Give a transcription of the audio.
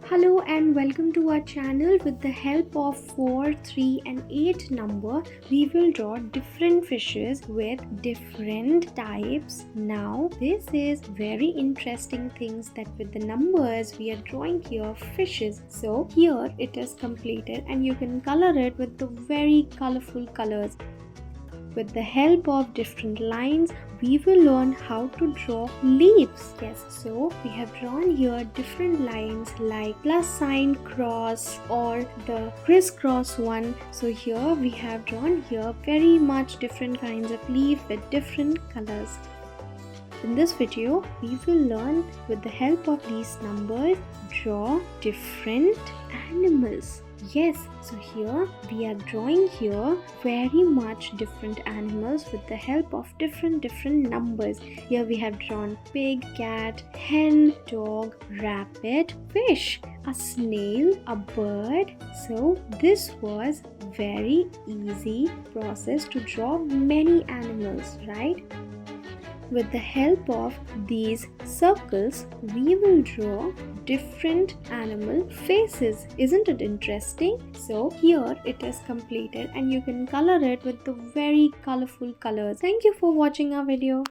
Hello and welcome to our channel. With the help of 4, 3 and 8 number, we will draw different fishes with different types. Now this is very interesting things that with the numbers we are drawing here fishes. So here it is completed and you can color it with the very colorful colors. With the help of different lines, we will learn how to draw leaves. Yes, so we have drawn here different lines like plus sign, cross or the crisscross one. So here we have drawn here very much different kinds of leaf with different colors. In this video, we will learn with the help of these numbers draw different animals. Yes, so here we are drawing here very much different animals with the help of different numbers. Here we have drawn pig, cat, hen, dog, rabbit, fish, a snail, a bird. So this was very easy process to draw many animals, right? With the help of these circles, we will draw different animal faces. Isn't it interesting? So here it is completed and you can color it with the very colorful colors. Thank you for watching our video.